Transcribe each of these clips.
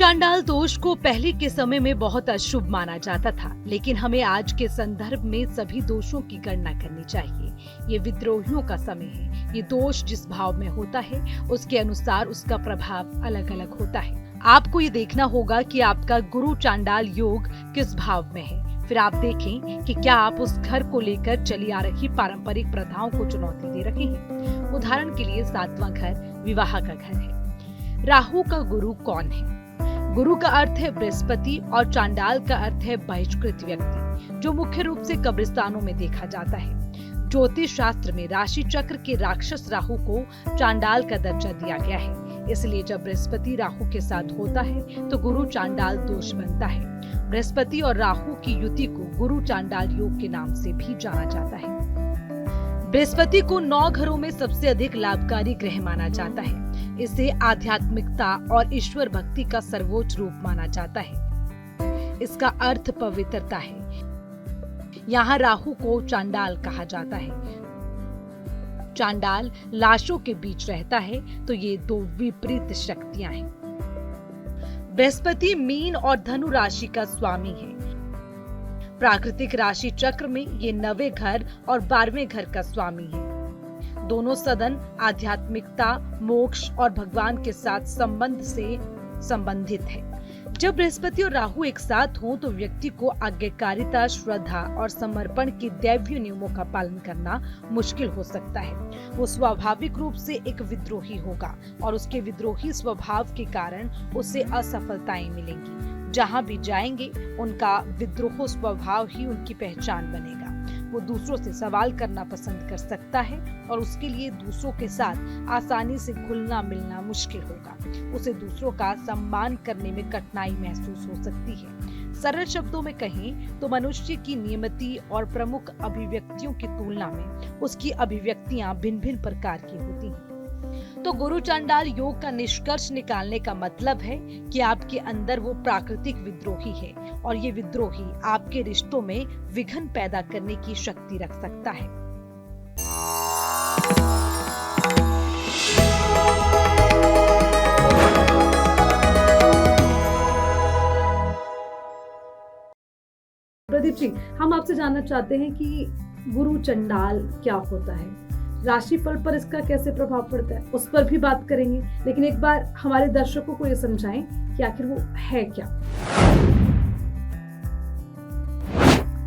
चांडाल दोष को पहले के समय में बहुत अशुभ माना जाता था, लेकिन हमें आज के संदर्भ में सभी दोषों की गणना करनी चाहिए। ये विद्रोहियों का समय है। ये दोष जिस भाव में होता है उसके अनुसार उसका प्रभाव अलग अलग होता है। आपको ये देखना होगा कि आपका गुरु चांडाल योग किस भाव में है। फिर आप देखें कि क्या आप उस घर को लेकर चली आ रही पारंपरिक प्रथाओं को चुनौती दे रहे हैं। उदाहरण के लिए 7वां घर विवाह का घर है। राहु का गुरु कौन है? गुरु का अर्थ है बृहस्पति और चांडाल का अर्थ है बहिष्कृत व्यक्ति, जो मुख्य रूप से कब्रिस्तानों में देखा जाता है। ज्योतिष शास्त्र में राशि चक्र के राक्षस राहु को चांडाल का दर्जा दिया गया है। इसलिए जब बृहस्पति राहु के साथ होता है तो गुरु चांडाल दोष बनता है। बृहस्पति और राहु की युति को गुरु चांडाल योग के नाम से भी जाना जाता है। बृहस्पति को 9 घरों में सबसे अधिक लाभकारी ग्रह माना जाता है। इसे आध्यात्मिकता और ईश्वर भक्ति का सर्वोच्च रूप माना जाता है। इसका अर्थ पवित्रता है। यहाँ राहु को चांडाल कहा जाता है। चांडाल लाशों के बीच रहता है, तो ये दो विपरीत शक्तियां हैं। बृहस्पति मीन और धनु राशि का स्वामी है। प्राकृतिक राशि चक्र में ये 9वें घर और 12वें घर का स्वामी है। दोनों सदन आध्यात्मिकता, मोक्ष और भगवान के साथ संबंध से संबंधित है। जब बृहस्पति और राहु एक साथ हों तो व्यक्ति को आज्ञाकारिता, श्रद्धा और समर्पण के दैवीय नियमों का पालन करना मुश्किल हो सकता है। वो स्वाभाविक रूप से एक विद्रोही होगा और उसके विद्रोही स्वभाव के कारण उसे असफलताएं मिलेंगी। जहां भी जाएंगे उनका विद्रोह स्वभाव ही उनकी पहचान बनेगा। वो दूसरों से सवाल करना पसंद कर सकता है और उसके लिए दूसरों के साथ आसानी से घुलना मिलना मुश्किल होगा। उसे दूसरों का सम्मान करने में कठिनाई महसूस हो सकती है। सरल शब्दों में कहें तो मनुष्य की नियमिति और प्रमुख अभिव्यक्तियों की तुलना में उसकी अभिव्यक्तियां भिन्न भिन्न प्रकार की होती हैं। तो गुरु चांडाल योग का निष्कर्ष निकालने का मतलब है कि आपके अंदर वो प्राकृतिक विद्रोही है और ये विद्रोही आपके रिश्तों में विघ्न पैदा करने की शक्ति रख सकता है। प्रदीप जी, हम आपसे जानना चाहते हैं कि गुरु चंडाल क्या होता है, राशिफल पर इसका कैसे प्रभाव पड़ता है, उस पर भी बात करेंगे। लेकिन एक बार हमारे दर्शकों को ये समझाएं कि आखिर वो है क्या।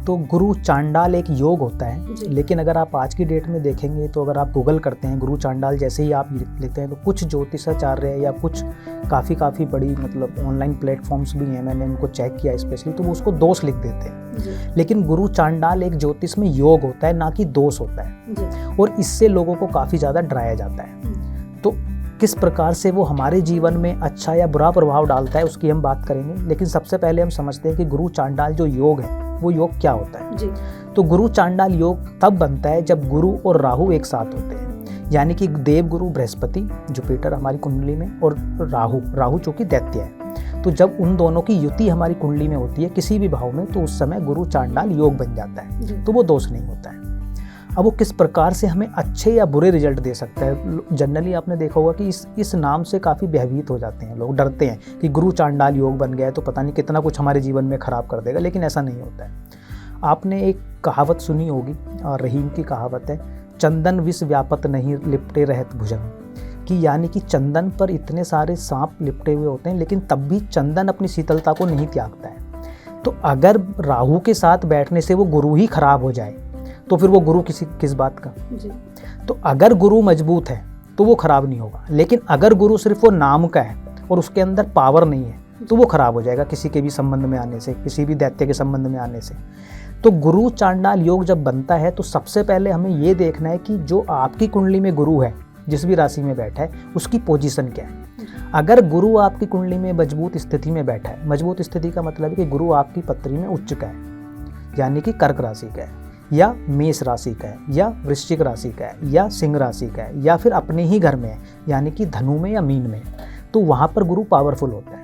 तो गुरु चांडाल एक योग होता है, लेकिन अगर आप आज की डेट में देखेंगे तो अगर आप गूगल करते हैं गुरु चांडाल जैसे ही आप लिखते हैं तो कुछ ज्योतिषाचार्य या कुछ काफ़ी बड़ी मतलब ऑनलाइन प्लेटफॉर्म्स भी हैं, मैंने उनको चेक किया स्पेशली, तो वो उसको दोष लिख देते हैं। लेकिन गुरु चांडाल एक ज्योतिष में योग होता है, ना कि दोष होता है, और इससे लोगों को काफ़ी ज़्यादा डराया जाता है। तो किस प्रकार से वो हमारे जीवन में अच्छा या बुरा प्रभाव डालता है उसकी हम बात करेंगे। लेकिन सबसे पहले हम समझते हैं कि गुरु चांडाल जो योग है वो योग क्या होता है जी। तो गुरु चांडाल योग तब बनता है जब गुरु और राहु एक साथ होते हैं, यानी कि देव गुरु बृहस्पति जुपिटर हमारी कुंडली में और राहु जो कि दैत्य है। तो जब उन दोनों की युति हमारी कुंडली में होती है किसी भी भाव में, तो उस समय गुरु चांडाल योग बन जाता है, तो वो दोष नहीं होता है। अब वो किस प्रकार से हमें अच्छे या बुरे रिजल्ट दे सकता है, जनरली आपने देखा होगा कि इस नाम से काफ़ी भयभीत हो जाते हैं लोग, डरते हैं कि गुरु चांडाल योग बन गया है तो पता नहीं कितना कुछ हमारे जीवन में खराब कर देगा, लेकिन ऐसा नहीं होता है। आपने एक कहावत सुनी होगी, रहीम की कहावत है, चंदन विष व्यापत नहीं लिपटे रहत भुजंग, कि यानी कि चंदन पर इतने सारे सांप लिपटे हुए होते हैं लेकिन तब भी चंदन अपनी शीतलता को नहीं त्यागता है। तो अगर राहु के साथ बैठने से वो गुरु ही खराब हो जाए तो फिर वो गुरु किस बात का जी। तो अगर गुरु मजबूत है तो वो खराब नहीं होगा, लेकिन अगर गुरु सिर्फ वो नाम का है और उसके अंदर पावर नहीं है तो वो खराब हो जाएगा किसी के भी संबंध में आने से, किसी भी दैत्य के संबंध में आने से। तो गुरु चांडाल योग जब बनता है तो सबसे पहले हमें ये देखना है कि जो आपकी कुंडली में गुरु है, जिस भी राशि में बैठा है, उसकी पोजीशन क्या है। अगर गुरु आपकी कुंडली में मजबूत स्थिति में बैठा है, मजबूत स्थिति का मतलब है कि गुरु आपकी पत्री में उच्च का है, यानी कि कर्क राशि का है, या मेष राशि का है, या वृश्चिक राशि का है, या सिंह राशि का है, या फिर अपने ही घर में है यानी कि धनु में या मीन में, तो वहाँ पर गुरु पावरफुल होता है।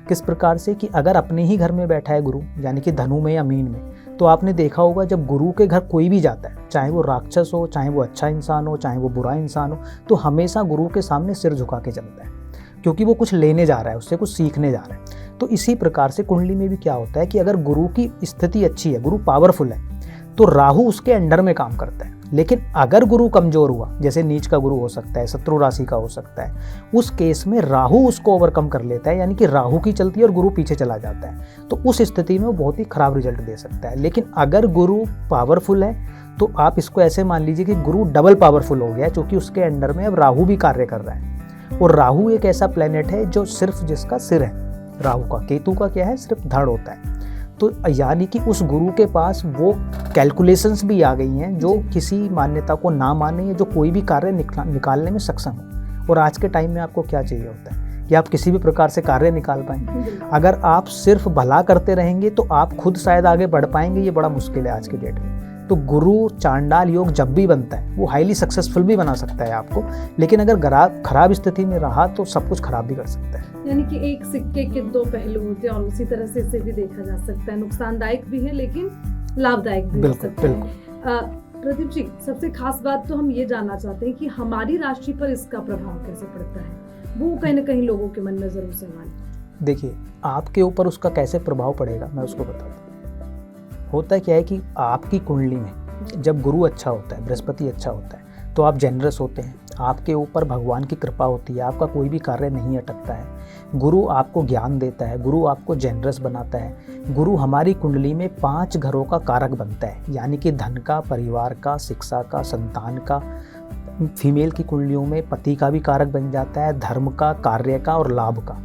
किस प्रकार से कि अगर अपने ही घर में बैठा है गुरु यानी कि धनु में या मीन में, तो आपने देखा होगा जब गुरु के घर कोई भी जाता है, चाहे वो राक्षस हो, चाहे वो अच्छा इंसान हो, चाहे वो बुरा इंसान हो, तो हमेशा गुरु के सामने सिर झुका के चलता है। क्योंकि वो कुछ लेने जा रहा है, उससे कुछ सीखने जा रहा है। तो इसी प्रकार से कुंडली में भी क्या होता है कि अगर गुरु की स्थिति अच्छी है, गुरु पावरफुल है, तो राहु उसके अंडर में काम करता है। लेकिन अगर गुरु कमजोर हुआ, जैसे नीच का गुरु हो सकता है, शत्रु राशि का हो सकता है, उस केस में राहु उसको ओवरकम कर लेता है, यानी कि राहु की चलती है और गुरु पीछे चला जाता है। तो उस स्थिति में वो बहुत ही खराब रिजल्ट दे सकता है। लेकिन अगर गुरु पावरफुल है तो आप इसको ऐसे मान लीजिए कि गुरु डबल पावरफुल हो गया है, क्योंकि उसके अंडर में अब राहु भी कार्य कर रहा है। और राहु एक ऐसा प्लेनेट है जो सिर्फ जिसका सिर है राहु का, केतु का क्या है, सिर्फ धड़ होता है। तो यानी कि उस गुरु के पास वो कैलकुलेशंस भी आ गई हैं जो किसी मान्यता को ना माने या जो कोई भी कार्य निकालने में सक्षम हो। और आज के टाइम में आपको क्या चाहिए होता है कि आप किसी भी प्रकार से कार्य निकाल पाएं। अगर आप सिर्फ भला करते रहेंगे तो आप खुद शायद आगे बढ़ पाएंगे, ये बड़ा मुश्किल है आज के डेट में। तो गुरु चांडाल योग जब भी बनता है वो हाईली सक्सेसफुल भी बना सकता है आपको, लेकिन अगर खराब स्थिति में रहा तो सब कुछ खराब भी कर सकता है। यानी कि एक सिक्के के दो पहलू होते हैं और उसी तरह से इसे भी देखा जा सकता है। नुकसानदायक भी है लेकिन लाभदायक भी हो सकता है। प्रदीप जी, सबसे खास बात तो हम ये जानना चाहते हैं कि हमारी राशि पर इसका प्रभाव कैसे पड़ता है, वो कहीं ना कहीं लोगों के मन में जरूर सवाल है। देखिए, आपके ऊपर उसका कैसे प्रभाव पड़ेगा मैं उसको बताता हूँ। होता क्या है कि आपकी कुंडली में जब गुरु अच्छा होता है, बृहस्पति अच्छा होता है, तो आप जेनरस होते हैं, आपके ऊपर भगवान की कृपा होती है, आपका कोई भी कार्य नहीं अटकता है। गुरु आपको ज्ञान देता है, गुरु आपको जेनरस बनाता है। गुरु हमारी कुंडली में 5 घरों का कारक बनता है, यानी कि धन का, परिवार का, शिक्षा का, संतान का। फीमेल की कुंडलियों में पति का भी कारक बन जाता है, धर्म का, कार्य का और लाभ का।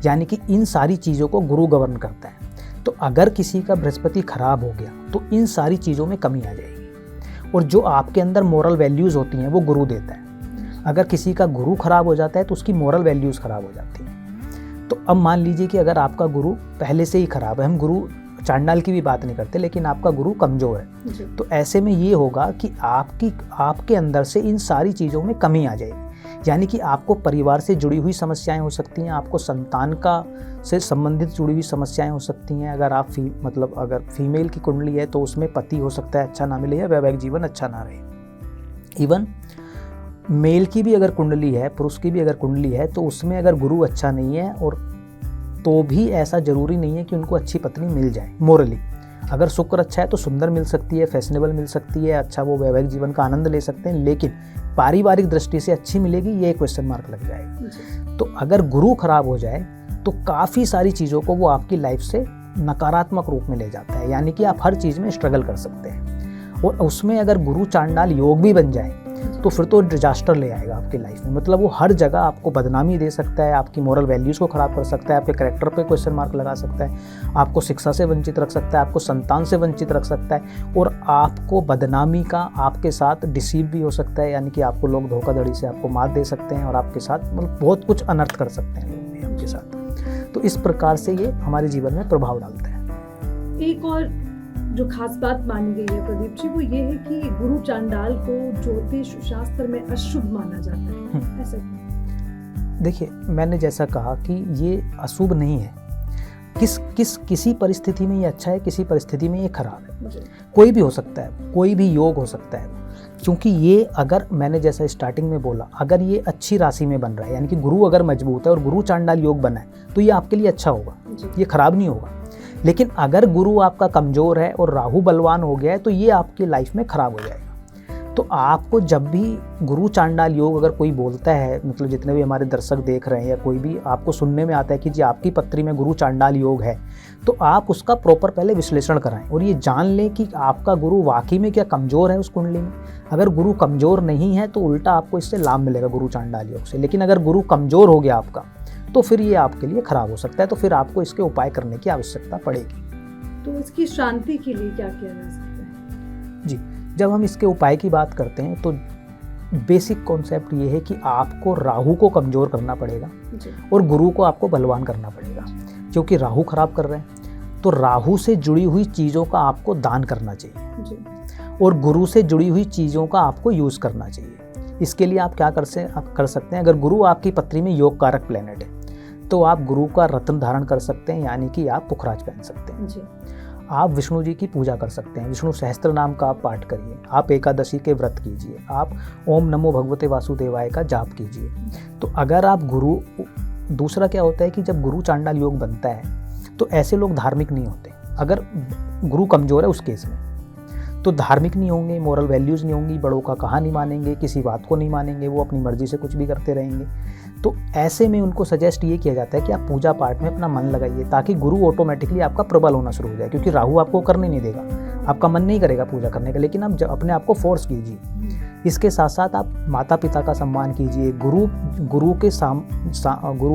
यानी कि इन सारी चीज़ों को गुरु गवर्न करता है। तो अगर किसी का बृहस्पति खराब हो गया तो इन सारी चीज़ों में कमी आ जाएगी, और जो आपके अंदर मोरल वैल्यूज़ होती हैं वो गुरु देता है। अगर किसी का गुरु खराब हो जाता है तो उसकी मोरल वैल्यूज़ खराब हो जाती हैं। तो अब मान लीजिए कि अगर आपका गुरु पहले से ही खराब है, हम गुरु चांडाल की भी बात नहीं करते, लेकिन आपका गुरु कमज़ोर है, तो ऐसे में ये होगा कि आपके अंदर से इन सारी चीज़ों में कमी आ जाएगी। यानी कि आपको परिवार से जुड़ी हुई समस्याएं हो सकती हैं, आपको संतान का से संबंधित जुड़ी हुई समस्याएं हो सकती हैं। अगर आप अगर फीमेल की कुंडली है तो उसमें पति हो सकता है अच्छा ना मिले या वैवाहिक जीवन अच्छा ना रहे। इवन मेल की भी अगर कुंडली है, पुरुष की भी अगर कुंडली है, तो उसमें अगर गुरु अच्छा नहीं है और तो भी ऐसा जरूरी नहीं है कि उनको अच्छी पत्नी मिल जाए। मोरली अगर शुक्र अच्छा है तो सुंदर मिल सकती है, फैशनेबल मिल सकती है, अच्छा वो वैवाहिक जीवन का आनंद ले सकते हैं, लेकिन पारिवारिक दृष्टि से अच्छी मिलेगी ये क्वेश्चन मार्क लग जाएगा। तो अगर गुरु खराब हो जाए तो काफ़ी सारी चीज़ों को वो आपकी लाइफ से नकारात्मक रूप में ले जाता है, यानी कि आप हर चीज़ में स्ट्रगल कर सकते हैं। और उसमें अगर गुरु चांडाल योग भी बन जाए तो फिर तो डिजास्टर ले आएगा आपकी लाइफ में। मतलब वो हर जगह आपको बदनामी दे सकता है, आपकी मोरल वैल्यूज़ को ख़राब कर सकता है, आपके कैरेक्टर पे क्वेश्चन मार्क लगा सकता है, आपको शिक्षा से वंचित रख सकता है, आपको संतान से वंचित रख सकता है, और आपको बदनामी का आपके साथ डिसीव भी हो सकता है। यानी कि आपको लोग धोखाधड़ी से आपको मात दे सकते हैं और आपके साथ मतलब बहुत कुछ अनर्थ कर सकते हैं लोग भी आपके साथ। तो इस प्रकार से ये हमारे जीवन में प्रभाव डालता है। एक और जो खास बात मानी गई है प्रदीप जी, वो ये है कि गुरु चांडाल को ज्योतिष शास्त्र में अशुभ माना जाता है, ऐसा क्यों? देखिए, मैंने जैसा कहा कि ये अशुभ नहीं है। किसी परिस्थिति में ये अच्छा है, किसी परिस्थिति में ये खराब है। कोई भी हो सकता है, कोई भी योग हो सकता है, क्योंकि ये अगर मैंने जैसा स्टार्टिंग में बोला, अगर ये अच्छी राशि में बन रहा है, यानी कि गुरु अगर मजबूत है और गुरु चांडाल योग बना है, तो ये आपके लिए अच्छा होगा, ये खराब नहीं होगा। लेकिन अगर गुरु आपका कमज़ोर है और राहु बलवान हो गया है तो ये आपकी लाइफ में खराब हो जाएगा। तो आपको जब भी गुरु चांडाल योग अगर कोई बोलता है, मतलब जितने भी हमारे दर्शक देख रहे हैं या कोई भी आपको सुनने में आता है कि जी आपकी पत्री में गुरु चांडाल योग है, तो आप उसका प्रॉपर पहले विश्लेषण कराएं और ये जान लें कि आपका गुरु वाकई में क्या कमज़ोर है उस कुंडली में। अगर गुरु कमज़ोर नहीं है तो उल्टा आपको इससे लाभ मिलेगा गुरु चांडाल योग से। लेकिन अगर गुरु कमज़ोर हो गया आपका तो फिर ये आपके लिए खराब हो सकता है, तो फिर आपको इसके उपाय करने की आवश्यकता पड़ेगी। तो इसकी शांति के लिए क्या किया जा सकता है? जी, जब हम इसके उपाय की बात करते हैं तो बेसिक कॉन्सेप्ट ये है कि आपको राहु को कमज़ोर करना पड़ेगा और गुरु को आपको बलवान करना पड़ेगा, क्योंकि राहु खराब कर रहे हैं। तो राहु से जुड़ी हुई चीज़ों का आपको दान करना चाहिए और गुरु से जुड़ी हुई चीज़ों का आपको यूज़ करना चाहिए। इसके लिए आप क्या कर सकते हैं, अगर गुरु आपकी पत्री में योग कारक प्लेनेट है तो आप गुरु का रत्न धारण कर सकते हैं, यानी कि आप पुखराज पहन सकते हैं। आप विष्णु जी की पूजा कर सकते हैं, विष्णु सहस्त्र नाम का आप पाठ करिए, आप एकादशी के व्रत कीजिए, आप ओम नमो भगवते वासुदेवाय का जाप कीजिए। तो अगर आप गुरु, दूसरा क्या होता है कि जब गुरु चांडाल योग बनता है तो ऐसे लोग धार्मिक नहीं होते। अगर गुरु कमज़ोर है उस केस में तो धार्मिक नहीं होंगे, मोरल वैल्यूज़ नहीं होंगी, बड़ों का कहा नहीं मानेंगे, किसी बात को नहीं मानेंगे, वो अपनी मर्जी से कुछ भी करते रहेंगे। तो ऐसे में उनको सजेस्ट ये किया जाता है कि आप पूजा पाठ में अपना मन लगाइए, ताकि गुरु ऑटोमेटिकली आपका प्रबल होना शुरू हो जाए, क्योंकि राहु आपको करने नहीं देगा, आपका मन नहीं करेगा पूजा करने का, लेकिन आप अपने आप को फोर्स कीजिए। इसके साथ साथ आप माता पिता का सम्मान कीजिए, गुरु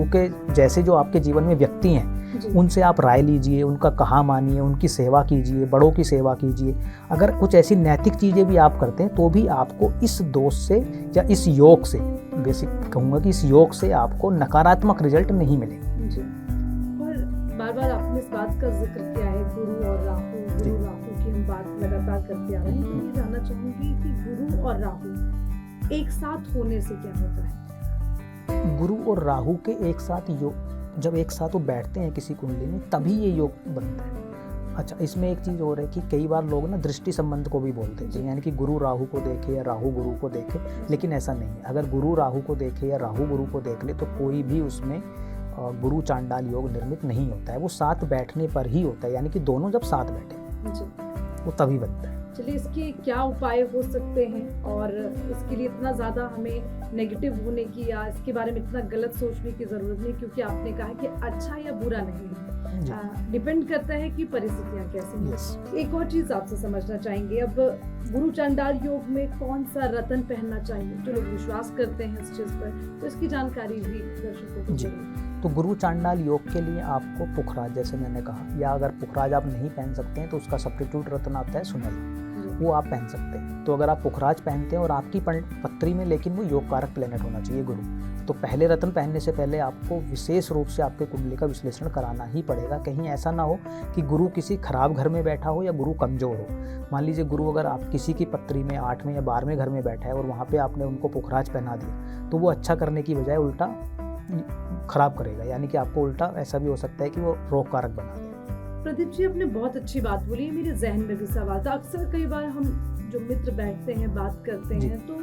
के जैसे जो आपके जीवन में व्यक्ति हैं उनसे आप राय लीजिए, उनका कहा मानिए, उनकी सेवा कीजिए, बड़ों की सेवा कीजिए। अगर कुछ ऐसी नैतिक चीज़ें भी आप करते हैं तो भी आपको इस दोष से या इस योग से, बेसिक कहूँगा कि इस योग से आपको नकारात्मक रिजल्ट नहीं मिलेंगे। जी। और बार बार आपने इस बात का जिक्र किया है गुरु और राहु की हम बात लगातार करते आ रहे हैं। तो मैं जानना चाहूँगी कि गुरु और राहु एक साथ होने से क्या होता है? गुरु और राहु के एक साथ योग, जब एक साथ वो बैठते हैं किसी कुंडली में तभी ये योग बनता है। अच्छा, इसमें एक चीज़ और है कि कई बार लोग ना दृष्टि संबंध को भी बोलते हैं, यानी कि गुरु राहु को देखे या राहु गुरु को देखे, लेकिन ऐसा नहीं है। अगर गुरु राहु को देखे या राहु गुरु को देख ले तो कोई भी उसमें गुरु चांडाल योग निर्मित नहीं होता है, वो साथ बैठने पर ही होता है, यानी कि दोनों जब साथ बैठे वो तभी बनता है। चलिए, इसके क्या उपाय हो सकते हैं और इसके लिए इतना ज़्यादा हमें नेगेटिव होने की या इसके बारे में इतना गलत सोचने की ज़रूरत नहीं, क्योंकि आपने कहा कि अच्छा या बुरा नहीं है, डिपेंड करता है कि परिस्थितियाँ कैसी हैं। एक और चीज़ आपसे समझना चाहेंगे, अब गुरु चांडाल योग में कौन सा रत्न पहनना चाहिए? जो लोग विश्वास करते हैं इस चीज़ पर, तो इसकी जानकारी भी दर्शकों को चाहिए। तो गुरु चांडाल योग के लिए आपको पुखराज, जैसे मैंने कहा, या अगर पुखराज आप नहीं पहन सकते हैं तो उसका सब्स्टिट्यूट रत्न आता है सुनैया, वो आप पहन सकते हैं। तो अगर आप पुखराज पहनते हैं और आपकी पत्री में लेकिन वो योग कारक प्लेनेट होना चाहिए गुरु, तो पहले रत्न पहनने से पहले आपको विशेष रूप से आपके कुंडली का विश्लेषण कराना ही पड़ेगा। कहीं ऐसा ना हो कि गुरु किसी खराब घर में बैठा हो या गुरु कमज़ोर हो। मान लीजिए गुरु अगर आप किसी की पत्री में 8वें या 12वें घर में बैठा है और वहाँ पे आपने उनको पुखराज पहना दिया तो वो अच्छा करने की बजाय उल्टा खराब करेगा, यानी कि आपको उल्टा ऐसा भी हो सकता है कि वो रोग कारक बना दे। प्रदीप जी, आपने बहुत अच्छी बात बोली। मेरे जहन में भी सवाल था। अक्सर कई बार हम जो मित्र बैठते हैं, बात करते हैं, तो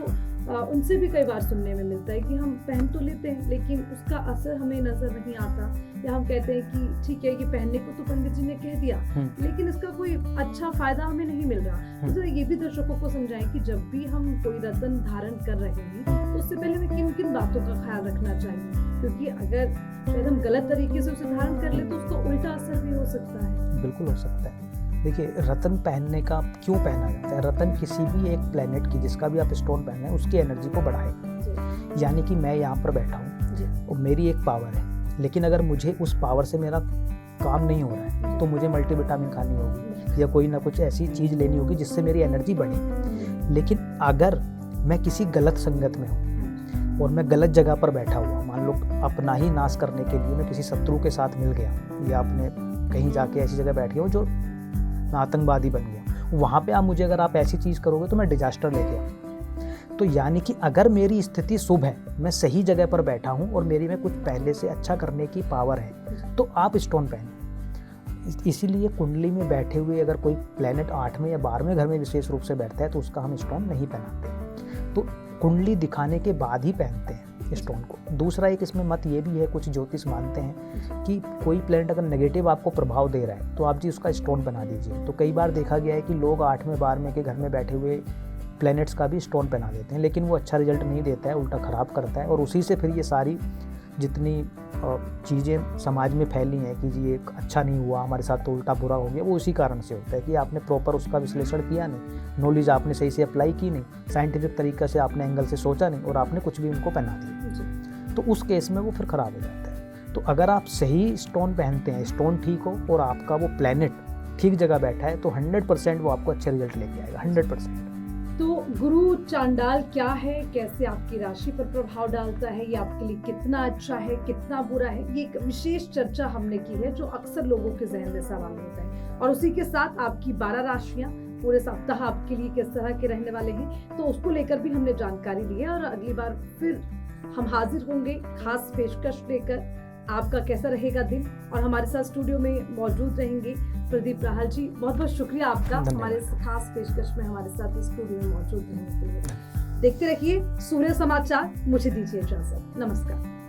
उनसे भी कई बार सुनने में मिलता है कि हम पहन तो लेते हैं लेकिन उसका असर हमें नजर नहीं आता, या हम कहते हैं कि ठीक है, ये पहनने को तो पंडित जी ने कह दिया लेकिन इसका कोई अच्छा फायदा हमें नहीं मिल रहा। तो ये भी दर्शकों को समझाएं कि जब भी हम कोई रत्न धारण कर रहे हैं तो उससे पहले हमें किन किन बातों का ख्याल रखना चाहिए, क्योंकि अगर शायद हम गलत तरीके से उसे धारण कर ले तो उसका उल्टा असर भी हो सकता है। बिल्कुल हो सकता है। देखिए, रत्न पहनने का क्यों पहना जाता है? रत्न किसी भी एक प्लेनेट की, जिसका भी आप स्टोन पहन रहे हैं, उसकी एनर्जी को बढ़ाएगा। यानी कि मैं यहाँ पर बैठा हूँ और मेरी एक पावर है, लेकिन अगर मुझे उस पावर से मेरा काम नहीं हो रहा है तो मुझे मल्टीविटामिन खानी होगी या कोई ना कुछ ऐसी चीज़ लेनी होगी जिससे मेरी एनर्जी बढ़े। लेकिन अगर मैं किसी गलत संगत में हूँ और मैं गलत जगह पर बैठा हुआ, मान लो अपना ही नाश करने के लिए मैं किसी शत्रु के साथ मिल गया या अपने कहीं जाके ऐसी जगह बैठ गया जो आतंकवादी बन गया, वहाँ पे मुझे अगर आप ऐसी चीज़ करोगे तो मैं डिजास्टर लेके आऊँ। तो यानी कि अगर मेरी स्थिति शुभ है, मैं सही जगह पर बैठा हूँ और मेरी में कुछ पहले से अच्छा करने की पावर है, तो आप स्टोन पहने। इसीलिए कुंडली में बैठे हुए अगर कोई प्लेनेट 8वें या 12वें घर में विशेष रूप से बैठता है तो उसका हम स्टोन नहीं पहनाते, तो कुंडली दिखाने के बाद ही पहनते हैं स्टोन को। दूसरा एक इसमें मत ये भी है, कुछ ज्योतिष मानते हैं कि कोई प्लेनेट अगर नेगेटिव आपको प्रभाव दे रहा है तो आप जी उसका स्टोन बना दीजिए। तो कई बार देखा गया है कि लोग 8वें 12वें के घर में बैठे हुए प्लैनेट्स का भी स्टोन पहना देते हैं, लेकिन वो अच्छा रिजल्ट नहीं देता है, उल्टा ख़राब करता है। और उसी से फिर ये सारी जितनी चीज़ें समाज में फैली हैं कि जी ये अच्छा नहीं हुआ, हमारे साथ तो उल्टा बुरा हो गया, वो उसी कारण से होता है कि आपने प्रॉपर उसका विश्लेषण किया नहीं, नॉलेज आपने सही से अप्लाई की नहीं, साइंटिफिक तरीक़े से आपने एंगल से सोचा नहीं और आपने कुछ भी उनको पहना दिया, तो उस केस में वो फिर ख़राब हो जाता है। तो अगर आप सही स्टोन पहनते हैं, स्टोन ठीक हो और आपका वो प्लैनेट ठीक जगह बैठा है तो 100% वो आपको अच्छे रिजल्ट लेके आएगा, 100%। तो गुरु चांडाल क्या है, कैसे आपकी राशि पर प्रभाव डालता है, ये आपके लिए कितना अच्छा है, कितना बुरा है, ये एक विशेष चर्चा हमने की है जो अक्सर लोगों के जहन में सवाल होता है। और उसी के साथ आपकी 12 राशियां पूरे सप्ताह आपके लिए किस तरह के रहने वाले हैं, तो उसको लेकर भी हमने जानकारी ली है। और अगली बार फिर हम हाजिर होंगे खास पेशकश लेकर। आपका कैसा रहेगा दिन, और हमारे साथ स्टूडियो में मौजूद रहेंगे प्रदीप राहल जी। बहुत बहुत शुक्रिया आपका धन्यवाद। हमारे इस खास पेशकश में हमारे साथ स्टूडियो में मौजूद रहने के लिए। देखते रहिए सूर्य समाचार, मुझे दीजिए इजाजत, नमस्कार।